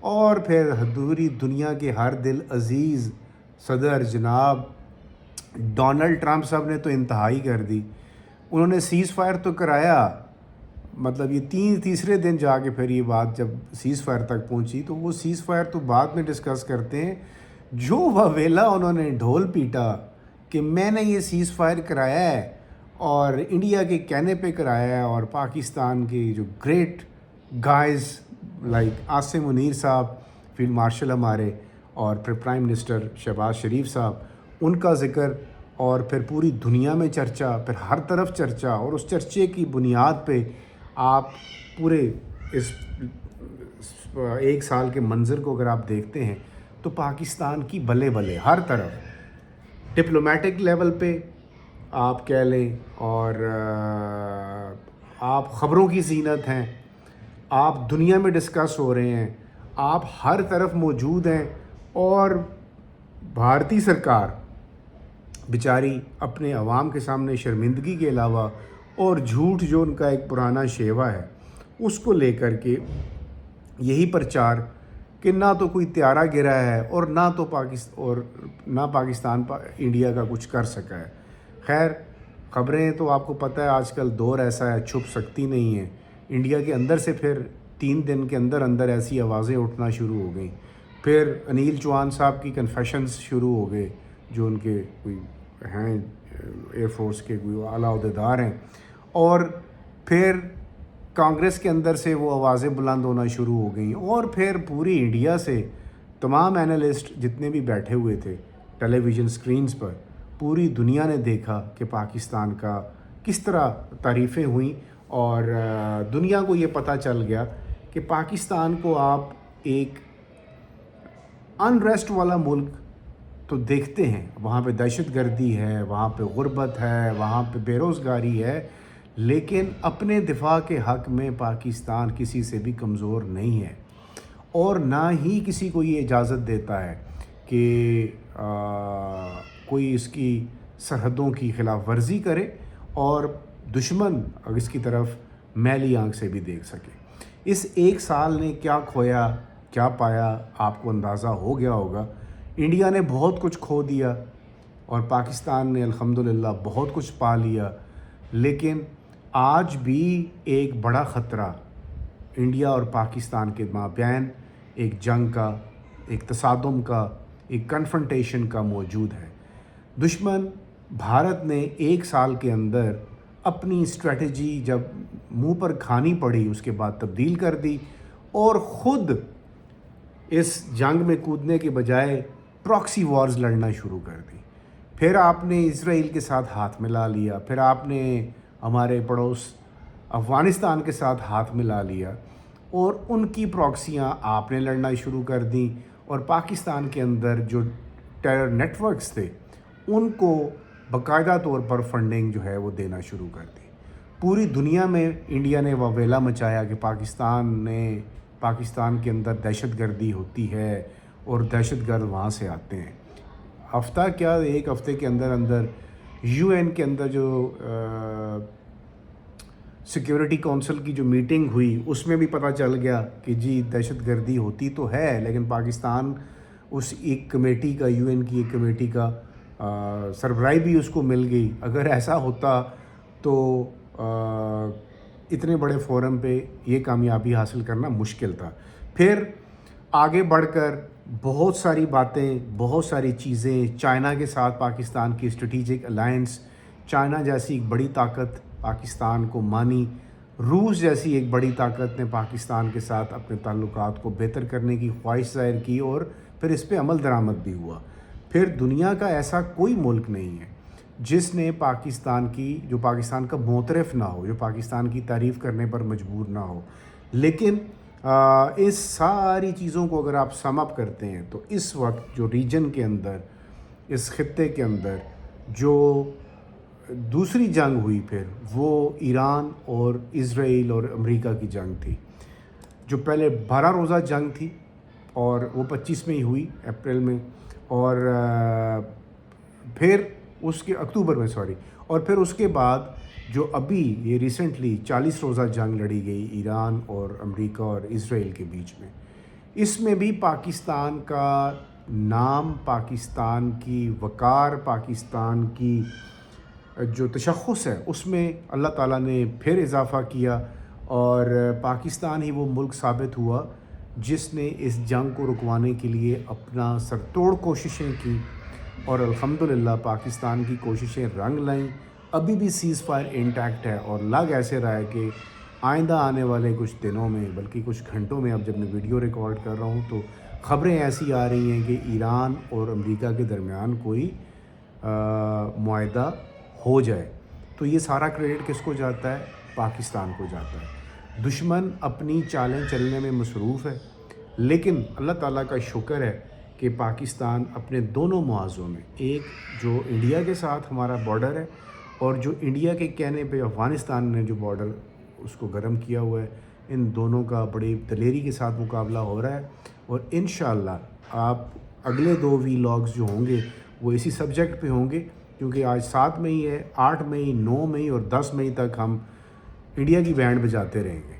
اور پھر پوری دنیا کے ہر دل عزیز صدر جناب ڈونلڈ ٹرمپ صاحب نے تو انتہائی کر دی. انہوں نے سیز فائر تو کرایا، مطلب یہ تیسرے دن جا کے پھر یہ بات جب سیز فائر تک پہنچی تو وہ سیز فائر تو بعد میں ڈسکس کرتے ہیں. جو واویلا انہوں نے ڈھول پیٹا کہ میں نے یہ سیز فائر کرایا ہے اور انڈیا کے کہنے پہ کرایا ہے، اور پاکستان کے جو great guys like Asim Munir صاحب فیلڈ مارشل ہمارے، اور پھر پرائم منسٹر شہباز شریف صاحب، ان کا ذکر، اور پھر پوری دنیا میں چرچا، پھر ہر طرف چرچا، اور اس چرچے کی بنیاد پہ آپ پورے اس 1 سال کے منظر کو اگر آپ دیکھتے ہیں تو پاکستان کی بلے بلے ہر طرف ڈپلومیٹک لیول پہ آپ کہہ لیں، اور آپ خبروں کی زینت ہیں، آپ دنیا میں ڈسکس ہو رہے ہیں، آپ ہر طرف موجود ہیں. اور بھارتی سرکار بیچاری اپنے عوام کے سامنے شرمندگی کے علاوہ اور جھوٹ جو ان کا ایک پرانا شیوا ہے اس کو لے کر کے یہی پرچار کہ نہ تو کوئی طیارہ گرا ہے اور نہ پاکستان انڈیا کا کچھ کر سکا ہے. خیر خبریں تو آپ کو پتہ ہے آج کل دور ایسا ہے، چھپ سکتی نہیں ہیں. انڈیا کے اندر سے پھر 3 دن کے اندر ایسی آوازیں اٹھنا شروع ہو گئیں. پھر انیل چوہان صاحب کی کنفیشنز شروع ہو گئے، جو ان کے کوئی ہیں ایئر فورس کے کوئی اعلیٰ عہدیدار ہیں، اور پھر کانگریس کے اندر سے وہ آوازیں بلند ہونا شروع ہو گئیں، اور پھر پوری انڈیا سے تمام اینالسٹ جتنے بھی بیٹھے ہوئے تھے ٹیلی ویژن سکرینز پر، پوری دنیا نے دیکھا کہ پاکستان کا کس طرح تعریفیں ہوئیں، اور دنیا کو یہ پتہ چل گیا کہ پاکستان کو آپ ایک انریسٹ والا ملک تو دیکھتے ہیں، وہاں پہ دہشت گردی ہے، وہاں پہ غربت ہے، وہاں پہ بے روزگاری ہے، لیکن اپنے دفاع کے حق میں پاکستان کسی سے بھی کمزور نہیں ہے، اور نہ ہی کسی کو یہ اجازت دیتا ہے کہ کوئی اس کی سرحدوں کی خلاف ورزی کرے اور دشمن اس کی طرف میلی آنکھ سے بھی دیکھ سکے. اس 1 سال نے کیا کھویا کیا پایا آپ کو اندازہ ہو گیا ہوگا. انڈیا نے بہت کچھ کھو دیا اور پاکستان نے الحمدللہ بہت کچھ پا لیا، لیکن آج بھی ایک بڑا خطرہ انڈیا اور پاکستان کے مابین ایک جنگ کا، ایک تصادم کا، ایک کنفرنٹیشن کا موجود ہے. دشمن بھارت نے 1 سال کے اندر اپنی اسٹریٹجی جب منہ پر کھانی پڑی اس کے بعد تبدیل کر دی، اور خود اس جنگ میں کودنے کے بجائے پراکسی وارز لڑنا شروع کر دی. پھر آپ نے اسرائیل کے ساتھ ہاتھ ملا لیا، پھر آپ نے ہمارے پڑوس افغانستان کے ساتھ ہاتھ ملا لیا، اور ان کی پراکسیاں آپ نے لڑنا شروع کر دیں، اور پاکستان کے اندر جو ٹیرر نیٹ ورکس تھے ان کو باقاعدہ طور پر فنڈنگ جو ہے وہ دینا شروع کر دی. پوری دنیا میں انڈیا نے واویلا مچایا کہ پاکستان کے اندر دہشت گردی ہوتی ہے اور دہشت گرد وہاں سے آتے ہیں. ہفتہ کیا 1 ہفتے کے اندر یو این کے اندر جو سیکیورٹی کونسل کی جو میٹنگ ہوئی اس میں بھی پتہ چل گیا کہ جی دہشت گردی ہوتی تو ہے، لیکن پاکستان اس ایک کمیٹی کا، یو این کی ایک کمیٹی کا سربراہی بھی اس کو مل گئی. اگر ایسا ہوتا تو اتنے بڑے فورم پہ یہ کامیابی حاصل کرنا مشکل تھا. پھر آگے بڑھ کر بہت ساری باتیں، بہت ساری چیزیں، چائنا کے ساتھ پاکستان کی اسٹریٹجک الائنس، چائنا جیسی ایک بڑی طاقت پاکستان کو مانی، روس جیسی ایک بڑی طاقت نے پاکستان کے ساتھ اپنے تعلقات کو بہتر کرنے کی خواہش ظاہر کی، اور پھر اس پہ عمل درآمد بھی ہوا. پھر دنیا کا ایسا کوئی ملک نہیں ہے جس نے جو پاکستان کا معترف نہ ہو، جو پاکستان کی تعریف کرنے پر مجبور نہ ہو. لیکن اس ساری چیزوں کو اگر آپ سم اپ کرتے ہیں تو اس وقت جو ریجن کے اندر، اس خطے کے اندر جو دوسری جنگ ہوئی پھر وہ ایران اور اسرائیل اور امریکہ کی جنگ تھی، جو پہلے 12 روزہ جنگ تھی اور وہ 25 میں ہی ہوئی اپریل میں، اور پھر اس کے اکتوبر میں اور پھر اس کے بعد جو ابھی یہ ریسنٹلی 40 روزہ جنگ لڑی گئی ایران اور امریکہ اور اسرائیل کے بیچ میں. اس میں بھی پاکستان کا نام، پاکستان کی وقار، پاکستان کی جو تشخص ہے اس میں اللہ تعالیٰ نے پھر اضافہ کیا، اور پاکستان ہی وہ ملک ثابت ہوا جس نے اس جنگ کو رکوانے کے لیے اپنا سر توڑ کوششیں کی، اور الحمدللہ پاکستان کی کوششیں رنگ لائیں۔ ابھی بھی سیز فائر انٹیکٹ ہے، اور لگ ایسے رہا ہے کہ آئندہ آنے والے کچھ دنوں میں، بلکہ کچھ گھنٹوں میں، اب جب میں ویڈیو ریکارڈ کر رہا ہوں تو خبریں ایسی آ رہی ہیں کہ ایران اور امریکہ کے درمیان کوئی معاہدہ ہو جائے۔ تو یہ سارا کریڈٹ کس کو جاتا ہے؟ پاکستان کو جاتا ہے۔ دشمن اپنی چالیں چلنے میں مصروف ہے، لیکن اللہ تعالیٰ کا شکر ہے کہ پاکستان اپنے دونوں محاذوں میں، ایک جو انڈیا کے ساتھ ہمارا بارڈر ہے، اور جو انڈیا کے کہنے پہ افغانستان نے جو بارڈر اس کو گرم کیا ہوا ہے، ان دونوں کا بڑی دلیری کے ساتھ مقابلہ ہو رہا ہے۔ اور انشاءاللہ آپ اگلے 2 ویلاگز جو ہوں گے وہ اسی سبجیکٹ پہ ہوں گے، کیونکہ آج 7 مئی ہے، 8 مئی، 9 مئی اور 10 مئی تک ہم انڈیا کی بینڈ بجاتے رہیں گے۔